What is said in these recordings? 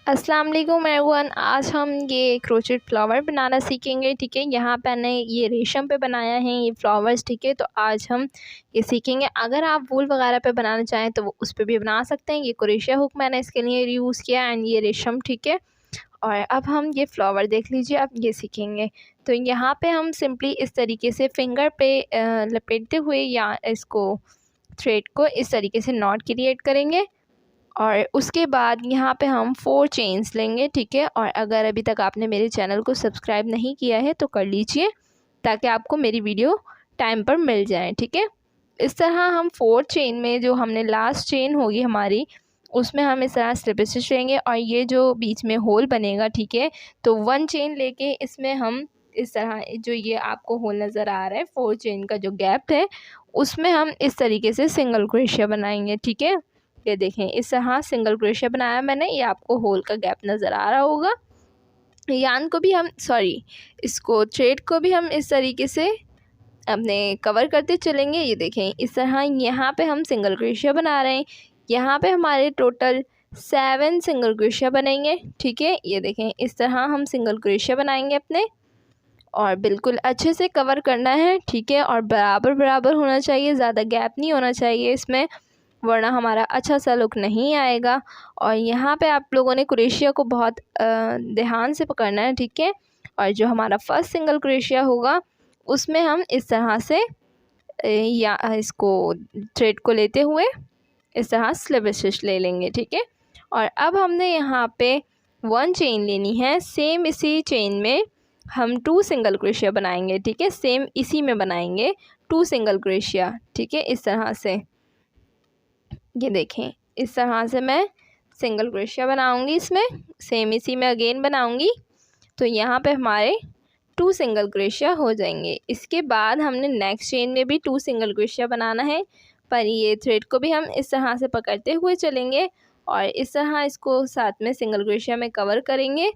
अस्सलाम वालेकुम एवरीवन। आज हम ये क्रोचेट फ्लावर बनाना सीखेंगे। ठीक है, यहाँ पे मैंने ये रेशम पे बनाया है ये फ्लावर्स। ठीक है, तो आज हम ये सीखेंगे। अगर आप वूल वगैरह पे बनाना चाहें तो वो उस पर भी बना सकते हैं। ये क्रोशिया हुक मैंने इसके लिए यूज़ किया एंड ये रेशम। ठीक है, और अब हम ये फ्लावर देख लीजिए, अब ये सीखेंगे। तो यहाँ पे हम सिंपली इस तरीके से फिंगर पे लपेटते हुए या इसको थ्रेड को इस तरीके से नॉट क्रिएट करेंगे और उसके बाद यहाँ पे हम 4 चेन्स लेंगे। ठीक है, और अगर अभी तक आपने मेरे चैनल को सब्सक्राइब नहीं किया है तो कर लीजिए ताकि आपको मेरी वीडियो टाइम पर मिल जाए। ठीक है, इस तरह हम 4 चेन में जो हमने लास्ट चेन होगी हमारी उसमें हम इस तरह स्लिप स्टिच लेंगे और ये जो बीच में होल बनेगा, ठीक है, तो 1 चेन लेके इसमें हम इस तरह जो ये आपको होल नज़र आ रहा है 4 चेन का जो गैप है उसमें हम इस तरीके से सिंगल क्रोशिया बनाएंगे। ठीक है, ये देखें इस तरह सिंगल क्रोशिया बनाया मैंने, ये आपको होल का गैप नज़र आ रहा होगा। यान को भी हम इसको थ्रेड को भी हम इस तरीके से अपने कवर करते चलेंगे। ये देखें इस तरह यहाँ पे हम सिंगल क्रोशिया बना रहे हैं। यहाँ पे हमारे टोटल 7 सिंगल क्रोशिया बनेंगे। ठीक है, ये देखें इस तरह हम सिंगल क्रोशिया बनाएंगे अपने और बिल्कुल अच्छे से कवर करना है। ठीक है, और बराबर बराबर होना चाहिए, ज़्यादा गैप नहीं होना चाहिए इसमें, वरना हमारा अच्छा सा लुक नहीं आएगा। और यहाँ पे आप लोगों ने क्रोशिया को बहुत ध्यान से पकड़ना है। ठीक है, और जो हमारा फर्स्ट सिंगल क्रोशिया होगा उसमें हम इस तरह से या इसको थ्रेड को लेते हुए इस तरह स्लिप स्टिच ले लेंगे। ठीक है, और अब हमने यहाँ पे 1 चेन लेनी है। सेम इसी चेन में हम 2 सिंगल क्रोशिया बनाएंगे। ठीक है, सेम इसी में बनाएंगे 2 सिंगल क्रोशिया। ठीक है, इस तरह से ये देखें इस तरह से मैं सिंगल क्रोशिया बनाऊंगी, इसमें सेम इसी में अगेन बनाऊंगी। तो यहाँ पे हमारे 2 सिंगल क्रोशिया हो जाएंगे। इसके बाद हमने नेक्स्ट चेन में भी 2 सिंगल क्रोशिया बनाना है, पर ये थ्रेड को भी हम इस तरह से पकड़ते हुए चलेंगे और इस तरह इसको साथ में सिंगल क्रोशिया में कवर करेंगे।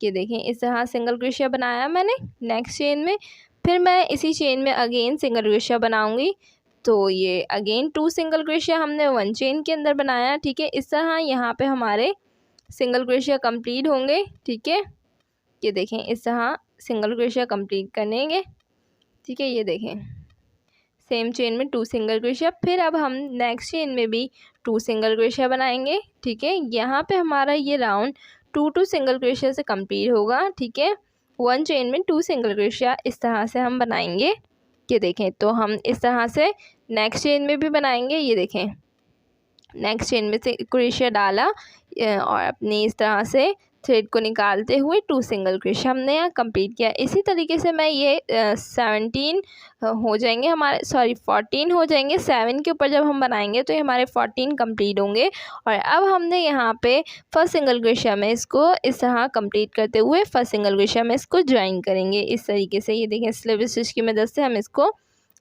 ये देखें इस तरह सिंगल क्रोशिया बनाया मैंने नेक्स्ट चेन में। फिर मैं इसी चेन में अगेन सिंगल क्रोशिया बनाऊंगी। तो ये अगेन 2 सिंगल क्रोशिया हमने 1 चेन के अंदर बनाया। ठीक है, इस तरह यहाँ पे हमारे सिंगल क्रोशिया कंप्लीट होंगे। ठीक है, ये देखें इस तरह सिंगल क्रोशिया कंप्लीट करेंगे। ठीक है, ये देखें सेम चेन में 2 सिंगल क्रोशिया। फिर अब हम नेक्स्ट चेन में भी 2 सिंगल क्रोशिया बनाएंगे। ठीक है, यहाँ पे हमारा ये राउंड 2 सिंगल क्रोशिया से कंप्लीट होगा। ठीक है, 1 चेन में 2 सिंगल क्रोशिया इस तरह से हम बनाएंगे। ये देखें तो हम इस तरह से नेक्स्ट चेन में भी बनाएंगे। ये देखें नेक्स्ट चेन में से क्रोशिया डाला और अपनी इस तरह से थ्रेड को निकालते हुए 2 सिंगल क्रोशिया हमने यहाँ कंप्लीट किया। इसी तरीके से मैं ये 17 हो जाएंगे हमारे, सॉरी 14 हो जाएंगे। 7 के ऊपर जब हम बनाएंगे तो ये हमारे 14 कंप्लीट होंगे। और अब हमने यहाँ पे फर्स्ट सिंगल क्रोशिया में इसको इस तरह कंप्लीट करते हुए फर्स्ट सिंगल क्रोशिया में इसको ज्वाइन करेंगे इस तरीके से। ये देखें स्लिप स्टिच की मदद से हम इसको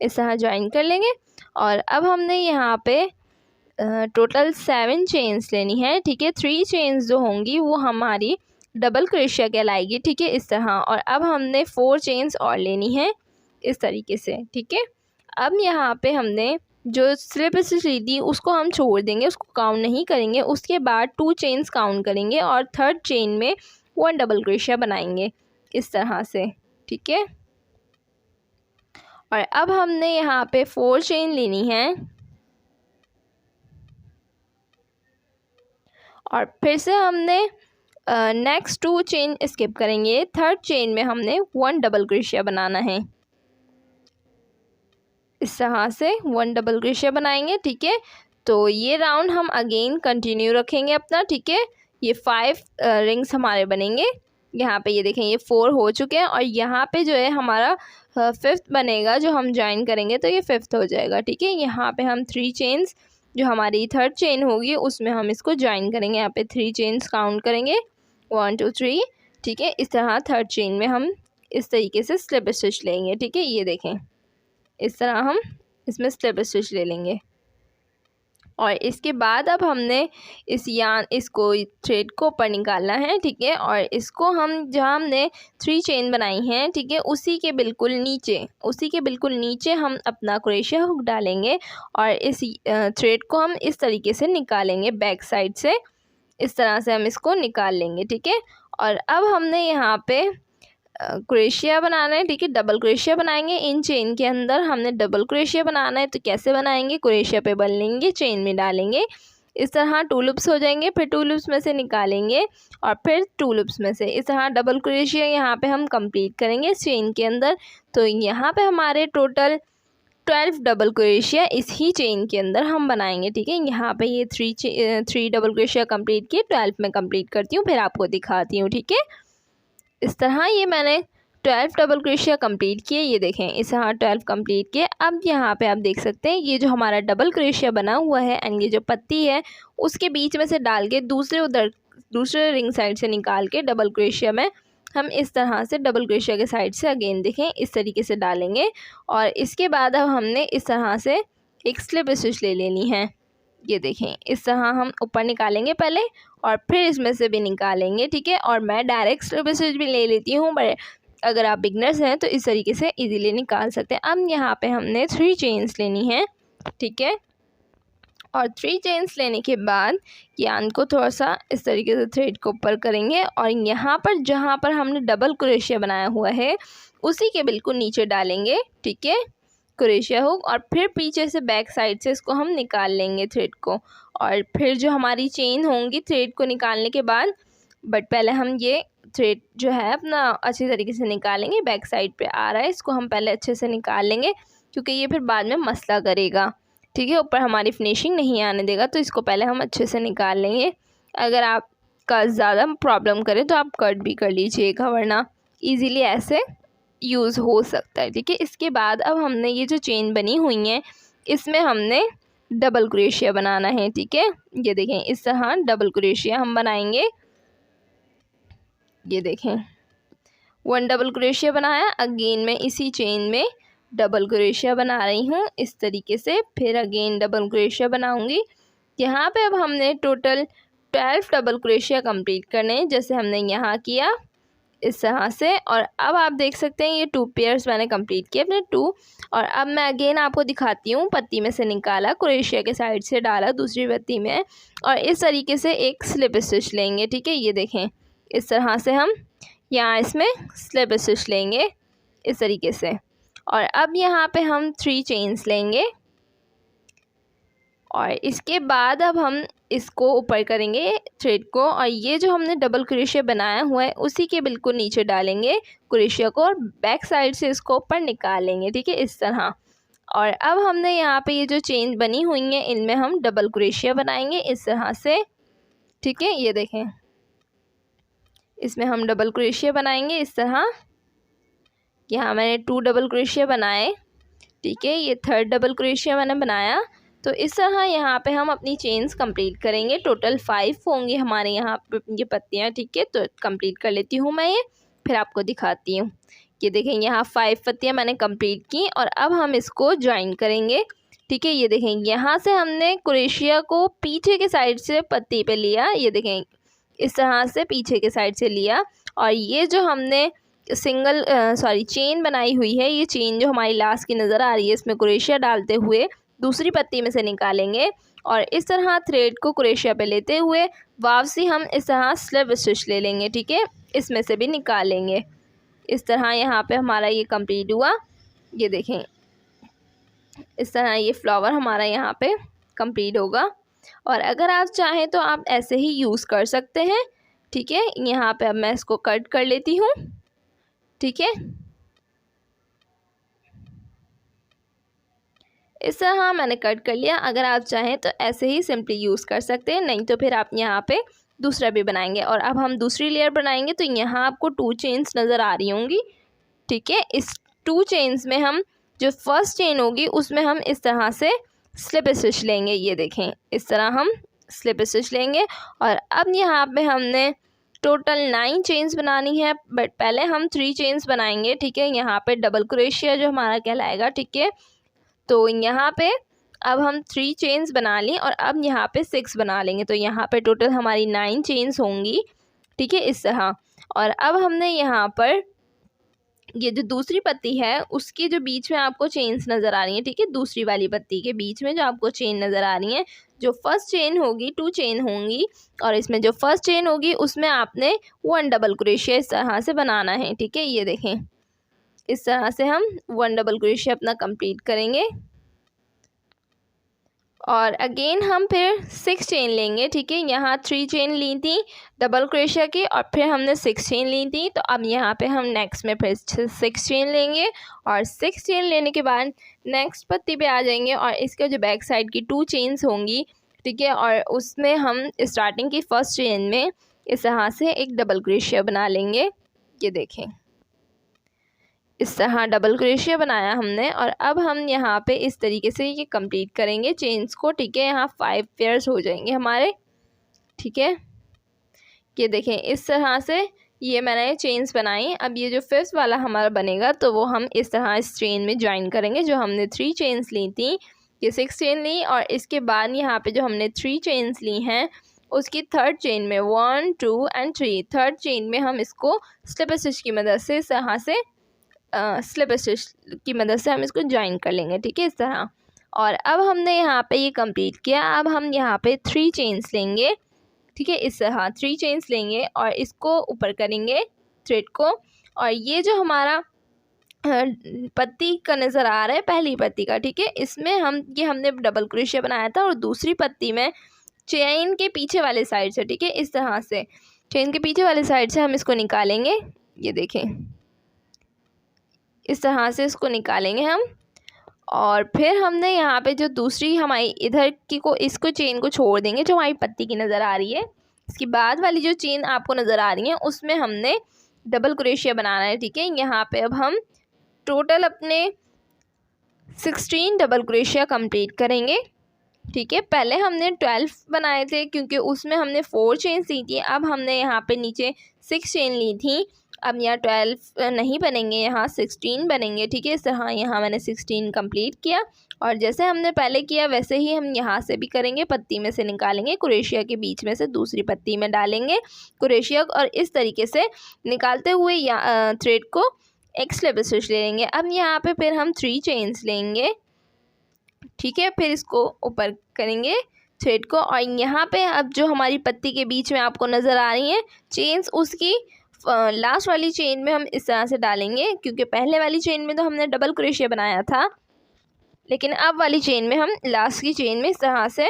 इस तरह ज्वाइन कर लेंगे। और अब हमने यहाँ पे टोटल 7 चेन्स लेनी है। ठीक है, 3 चेन्स जो होंगी वो हमारी डबल क्रोशिया कहलाएगी। ठीक है, इस तरह। और अब हमने 4 चेन्स और लेनी है इस तरीके से। ठीक है, अब यहाँ पे हमने जो स्लिप स्टिच ली थी उसको हम छोड़ देंगे, उसको काउंट नहीं करेंगे। उसके बाद 2 चेन्स काउंट करेंगे और थर्ड चेन में 1 डबल क्रोशिया बनाएंगे इस तरह से। ठीक है, और अब हमने यहाँ पे 4 चेन लेनी है और फिर से हमने नेक्स्ट 2 चेन स्किप करेंगे। थर्ड चेन में हमने 1 डबल क्रोशिया बनाना है इस तरह से 1 डबल क्रोशिया बनाएंगे। ठीक है, तो ये राउंड हम अगेन कंटिन्यू रखेंगे अपना। ठीक है, ये 5 रिंग्स हमारे बनेंगे। यहाँ पे ये देखें ये 4 हो चुके हैं और यहाँ पे जो है हमारा 5th बनेगा जो हम ज्वाइन करेंगे, तो ये 5th हो जाएगा। ठीक है, यहाँ पे हम 3 चेन्स जो हमारी थर्ड चेन होगी उसमें हम इसको ज्वाइन करेंगे। यहाँ पे 3 चेन्स काउंट करेंगे 1 2 3। ठीक है, इस तरह थर्ड चेन में हम इस तरीके से स्लिप स्टिच लेंगे। ठीक है, ये देखें इस तरह हम इसमें स्लिप स्टिच ले लेंगे। और इसके बाद अब हमने इसको थ्रेड को ऊपर निकालना है। ठीक है, और इसको हम जहाँ हमने 3 चेन बनाई हैं, ठीक है, उसी के बिल्कुल नीचे हम अपना क्रोशिया हुक डालेंगे और इस थ्रेड को हम इस तरीके से निकालेंगे बैक साइड से। इस तरह से हम इसको निकाल लेंगे, ठीक है। और अब हमने यहाँ पे क्रोशिया बनाना है, ठीक है। डबल क्रोशिया बनाएंगे इन चेन के अंदर, हमने डबल क्रोशिया बनाना है। तो कैसे बनाएंगे, क्रोशिया पे बन लेंगे, चेन में डालेंगे, इस तरह 2 लूप्स हो जाएंगे, फिर 2 लूप्स में से निकालेंगे और फिर 2 लूप्स में से इस तरह डबल क्रोशिया यहाँ पे हम कंप्लीट करेंगे इस चेन के अंदर। तो यहाँ पे हमारे टोटल 12 डबल क्रोशिया इस ही चेन के अंदर हम बनाएंगे, ठीक है। यहाँ पे ये 3 डबल क्रोशिया कंप्लीट किए, 12 में कंप्लीट करती हूँ, फिर आपको दिखाती हूँ, ठीक है। इस तरह ये मैंने 12 डबल क्रोशिया कंप्लीट किए, ये देखें इस तरह 12 कंप्लीट किए। अब यहाँ पे आप देख सकते हैं ये जो हमारा डबल क्रोशिया बना हुआ है एंड ये जो पत्ती है उसके बीच में से डाल के दूसरे रिंग साइड से निकाल के डबल क्रोशिया में हम इस तरह से डबल क्रोशिया के साइड से अगेन देखें इस तरीके से डालेंगे। और इसके बाद अब हमने इस तरह से एक स्लिप स्टिच ले लेनी है, ये देखें इस तरह हम ऊपर निकालेंगे पहले और फिर इसमें से भी निकालेंगे, ठीक है। और मैं डायरेक्ट स्लिप स्टिच भी ले लेती हूँ, बट अगर आप बिगनर्स हैं तो इस तरीके से इजीली निकाल सकते हैं। अब यहाँ पे हमने 3 चेन्स लेनी है, ठीक है। और 3 चेन्स लेने के बाद यान को थोड़ा सा इस तरीके से थ्रेड को ऊपर करेंगे और यहाँ पर जहाँ पर हमने डबल क्रोशिया बनाया हुआ है उसी के बिल्कुल नीचे डालेंगे, ठीक है, क्रोशिया हुक। और फिर पीछे से बैक साइड से इसको हम निकाल लेंगे थ्रेड को। और फिर जो हमारी चेन होंगी थ्रेड को निकालने के बाद, बट पहले हम ये थ्रेड जो है अपना अच्छी तरीके से निकालेंगे, बैक साइड पे आ रहा है, इसको हम पहले अच्छे से निकाल लेंगे क्योंकि ये फिर बाद में मसला करेगा, ठीक है, ऊपर हमारी फिनिशिंग नहीं आने देगा। तो इसको पहले हम अच्छे से निकाल लेंगे। अगर आपका ज़्यादा प्रॉब्लम करे तो आप कट भी कर लीजिएगा, वरना ईज़िली ऐसे यूज़ हो सकता है, ठीक है। इसके बाद अब हमने ये जो चेन बनी हुई है इसमें हमने डबल क्रोशिया बनाना है, ठीक है। ये देखें इस तरह डबल क्रोशिया हम बनाएंगे, ये देखें 1 डबल क्रोशिया बनाया, अगेन मैं इसी चेन में डबल क्रोशिया बना रही हूँ इस तरीके से, फिर अगेन डबल क्रोशिया बनाऊंगी। यहाँ पे अब हमने टोटल 12 डबल क्रोशिया कंप्लीट करने हैं जैसे हमने यहाँ किया इस तरह से। और अब आप देख सकते हैं ये 2 पेयर्स मैंने कंप्लीट किए अपने 2। और अब मैं अगेन आपको दिखाती हूँ, पत्ती में से निकाला, क्रोशिया के साइड से डाला दूसरी पत्ती में और इस तरीके से एक स्लिप स्टिच लेंगे, ठीक है। ये देखें इस तरह से हम यहाँ इसमें स्लिप स्टिच लेंगे इस तरीके से। और अब यहाँ पे हम 3 चेन्स लेंगे और इसके बाद अब हम इसको ऊपर करेंगे थ्रेड को और ये जो हमने डबल क्रोशिया बनाया हुआ है उसी के बिल्कुल नीचे डालेंगे क्रोशिया को और बैक साइड से इसको ऊपर निकालेंगे, ठीक है, इस तरह। और अब हमने यहाँ पे ये जो चेन बनी हुई है इनमें हम डबल क्रोशिया बनाएंगे इस तरह से, ठीक है। ये देखें इसमें हम डबल क्रोशिया बनाएंगे इस तरह। यहाँ मैंने 2 डबल क्रोशिया बनाए, ठीक है, ये 3rd डबल क्रोशिया मैंने बनाया। तो इस तरह यहाँ पे हम अपनी चेन्स कंप्लीट करेंगे, टोटल 5 होंगी हमारे यहाँ पे ये पत्तियाँ, ठीक है। तो कंप्लीट कर लेती हूँ मैं ये, फिर आपको दिखाती हूँ। ये देखें यहाँ 5 पत्तियाँ मैंने कंप्लीट की और अब हम इसको ज्वाइन करेंगे, ठीक है। ये देखें यहाँ से हमने क्रोशिया को पीछे के साइड से पत्ती पे लिया, ये देखें इस तरह से पीछे के साइड से लिया और ये जो हमने चेन बनाई हुई है, ये चेन जो हमारी लास्ट की नज़र आ रही है इसमें क्रोशिया डालते हुए दूसरी पत्ती में से निकालेंगे और इस तरह थ्रेड को क्रोशिया पे लेते हुए वापसी हम इस तरह स्लिप स्टिच ले लेंगे, ठीक है, इसमें से भी निकालेंगे। इस तरह यहाँ पे हमारा ये कंप्लीट हुआ, ये देखें इस तरह ये फ्लावर हमारा यहाँ पे कंप्लीट होगा। और अगर आप चाहें तो आप ऐसे ही यूज़ कर सकते हैं, ठीक है। यहाँ पे अब मैं इसको कट कर लेती हूँ, ठीक है। इस तरह मैंने कट कर लिया। अगर आप चाहें तो ऐसे ही सिंपली यूज़ कर सकते हैं, नहीं तो फिर आप यहाँ पे दूसरा भी बनाएंगे। और अब हम दूसरी लेयर बनाएंगे तो यहाँ आपको 2 चेन्स नज़र आ रही होंगी, ठीक है। इस 2 चेन्स में हम जो फर्स्ट चेन होगी उसमें हम इस तरह से स्लिप स्टिच लेंगे, ये देखें इस तरह हम स्लिप स्टिच लेंगे। और अब यहाँ पे हमने टोटल 9 चेन्स बनानी है, बट पहले हम 3 चेन्स बनाएंगे, ठीक है। यहाँ पे डबल क्रोशिया जो हमारा कहलाएगा, ठीक है। तो यहाँ पे अब हम 3 चेन्स बना ली और अब यहाँ पे 6 बना लेंगे, तो यहाँ पे टोटल हमारी 9 चेन्स होंगी, ठीक है, इस तरह। और अब हमने यहाँ पर ये जो दूसरी पत्ती है उसके जो बीच में आपको चेन्स नज़र आ रही हैं, ठीक है, दूसरी वाली पत्ती के बीच में जो आपको चेन नज़र आ रही हैं, जो फर्स्ट चेन होगी 2 चेन होंगी और इसमें जो फर्स्ट चेन होगी उसमें आपने 1 डबल क्रोशिया इस तरह से बनाना है, ठीक है। ये देखें, इस तरह से हम 1 डबल क्रोशिया अपना कंप्लीट करेंगे और अगेन हम फिर 6 चेन लेंगे, ठीक है। यहाँ 3 चेन ली थी डबल क्रोशिया की और फिर हमने 6 चेन ली थी, तो अब यहाँ पे हम नेक्स्ट में फिर 6 चेन लेंगे और 6 चेन लेने के बाद नेक्स्ट पत्ती पे आ जाएंगे और इसके जो बैक साइड की 2 चेन्स होंगी, ठीक है, और उसमें हम स्टार्टिंग की फर्स्ट चेन में इस तरह से एक डबल क्रोशिया बना लेंगे। ये देखें, इस तरह डबल क्रोशिया बनाया हमने और अब हम यहाँ पे इस तरीके से ये कंप्लीट करेंगे चेन्स को, ठीक है। यहाँ 5 पेयर्स हो जाएंगे हमारे, ठीक है। ये देखें, इस तरह से ये मैंने चेन्स बनाई। अब ये जो 5th वाला हमारा बनेगा तो वो हम इस तरह इस चेन में ज्वाइन करेंगे। जो हमने 3 चेन्स ली थी, ये 6 चेन ली और इसके बाद यहाँ पे जो हमने 3 चेन्स ली हैं उसकी 3rd चेन में 1 2 एंड 3 3rd चेन में हम इसको स्लिप स्टिच की मदद से इस तरह से स्लिप स्टिच की मदद से हम इसको ज्वाइन कर लेंगे, ठीक है, इस तरह। और अब हमने यहाँ पे ये कंप्लीट किया। अब हम यहाँ पे 3 चेन्स लेंगे, ठीक है, इस तरह 3 चेन्स लेंगे और इसको ऊपर करेंगे थ्रेड को और ये जो हमारा पत्ती का नज़र आ रहा है पहली पत्ती का, ठीक है, इसमें ये हमने डबल क्रोशिया बनाया था और दूसरी पत्ती में चेन के पीछे वाले साइड से, ठीक है, इस तरह से चेन के पीछे वाले साइड से हम इसको निकालेंगे। ये देखें, इस तरह से इसको निकालेंगे हम और फिर हमने यहाँ पे जो दूसरी हमारी इधर की को इसको चेन को छोड़ देंगे जो हमारी पत्ती की नज़र आ रही है। इसकी बाद वाली जो चेन आपको नज़र आ रही है उसमें हमने डबल क्रोशिया बनाना है, ठीक है। यहाँ पे अब हम टोटल अपने 16 डबल क्रोशिया कंप्लीट करेंगे, ठीक है। पहले हमने 12 बनाए थे क्योंकि उसमें हमने 4 चेन ली थी। अब हमने यहाँ पे नीचे 6 चेन ली थी। अब यहाँ 12 नहीं बनेंगे, यहाँ 16 बनेंगे, ठीक है। इस तरह यहाँ मैंने 16 कंप्लीट किया और जैसे हमने पहले किया वैसे ही हम यहाँ से भी करेंगे। पत्ती में से निकालेंगे, क्रोशिया के बीच में से दूसरी पत्ती में डालेंगे क्रोशिया और इस तरीके से निकालते हुए थ्रेड को एक स्लिप स्टिच ले लेंगे। अब यहाँ पे फिर हम 3 चेन्स लेंगे, ठीक है, फिर इसको ऊपर करेंगे थ्रेड को और यहाँ पे अब जो हमारी पत्ती के बीच में आपको नज़र आ रही हैं चेन्स, उसकी लास्ट वाली चेन में हम इस तरह से डालेंगे क्योंकि पहले वाली चेन में तो हमने डबल क्रोशिया बनाया था, लेकिन अब वाली चेन में हम लास्ट की चेन में इस तरह से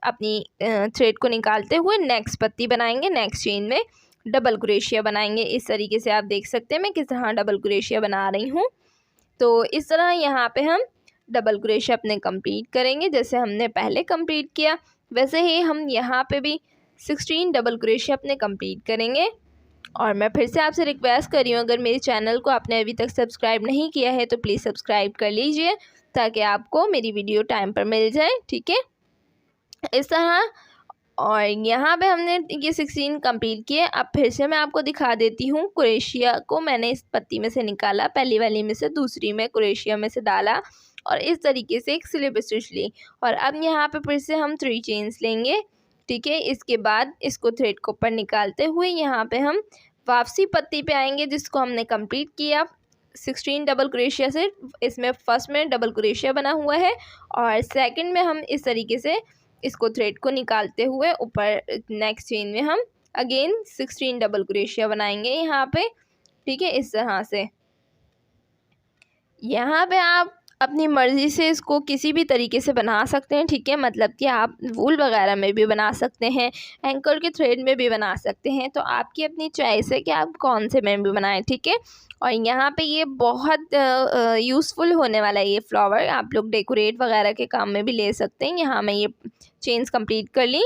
अपनी थ्रेड को निकालते हुए नेक्स्ट पत्ती बनाएंगे, नेक्स्ट चेन में डबल क्रोशिया बनाएंगे। इस तरीके से आप देख सकते हैं मैं किस तरह डबल क्रोशिया बना रही हूँ। तो इस तरह यहाँ पे हम डबल क्रोशिया अपने कंप्लीट करेंगे। जैसे हमने पहले कंप्लीट किया वैसे ही हम यहाँ पे भी 16 डबल क्रोशिया अपने कंप्लीट करेंगे। और मैं फिर से आपसे रिक्वेस्ट कर रही हूँ, अगर मेरे चैनल को आपने अभी तक सब्सक्राइब नहीं किया है तो प्लीज़ सब्सक्राइब कर लीजिए ताकि आपको मेरी वीडियो टाइम पर मिल जाए, ठीक है, इस तरह। और यहाँ पे हमने ये 16 कंप्लीट किए। अब फिर से मैं आपको दिखा देती हूँ। क्रोशिया को मैंने इस पत्ती में से निकाला, पहली वाली में से दूसरी में क्रोशिया में से डाला और इस तरीके से एक स्लिप स्टिच ली और अब यहाँ पे फिर से हम 3 चेन्स लेंगे, ठीक है। इसके बाद इसको थ्रेड को ऊपर निकालते हुए यहाँ पे हम वापसी पत्ती पे आएंगे जिसको हमने कंप्लीट किया 16 डबल क्रोशिया से। इसमें फर्स्ट में डबल क्रोशिया बना हुआ है और सेकंड में हम इस तरीके से इसको थ्रेड को निकालते हुए ऊपर नेक्स्ट चेन में हम अगेन 16 डबल क्रोशिया बनाएंगे यहाँ पे, ठीक है, इस तरह से। यहाँ पे आप अपनी मर्ज़ी से इसको किसी भी तरीके से बना सकते हैं, ठीक है, मतलब कि आप वूल वगैरह में भी बना सकते हैं, एंकल के थ्रेड में भी बना सकते हैं, तो आपकी अपनी चॉइस है कि आप कौन से में भी बनाएं, ठीक है। और यहाँ पे ये बहुत यूज़फुल होने वाला है ये फ्लावर, आप लोग डेकोरेट वगैरह के काम में भी ले सकते हैं। यहाँ मैं ये चेन्स कंप्लीट कर ली,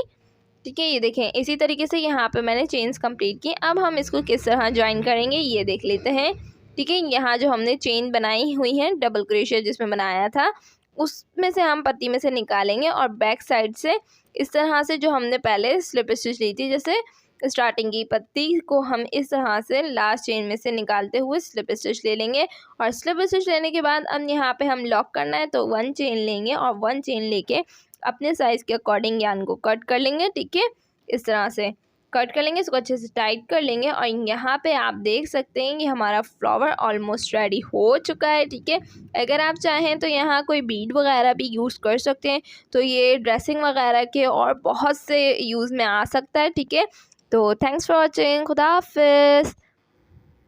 ठीक है। ये देखें, इसी तरीके से यहाँ पे मैंने चेन्स कंप्लीट की। अब हम इसको किस तरह ज्वाइन करेंगे ये देख लेते हैं, ठीक है। यहाँ जो हमने चेन बनाई हुई है डबल क्रोशिया जिसमें बनाया था उसमें से हम पत्ती में से निकालेंगे और बैक साइड से इस तरह से जो हमने पहले स्लिप स्टिच ली थी, जैसे स्टार्टिंग की पत्ती को हम इस तरह से लास्ट चेन में से निकालते हुए स्लिप स्टिच ले लेंगे और स्लिप स्टिच लेने के बाद अब यहाँ पे हम लॉक करना है तो 1 चेन लेंगे और 1 चेन लेके अपने साइज़ के अकॉर्डिंग यान को कट कर लेंगे, ठीक है, इस तरह से। कट कर लेंगे, इसको अच्छे से टाइट कर लेंगे। और यहाँ पे आप देख सकते हैं कि हमारा फ्लावर ऑलमोस्ट रेडी हो चुका है, ठीक है। अगर आप चाहें तो यहाँ कोई बीड वगैरह भी यूज़ कर सकते हैं, तो ये ड्रेसिंग वगैरह के और बहुत से यूज़ में आ सकता है, ठीक है। तो थैंक्स फॉर वॉचिंग, खुदा हाफिज़।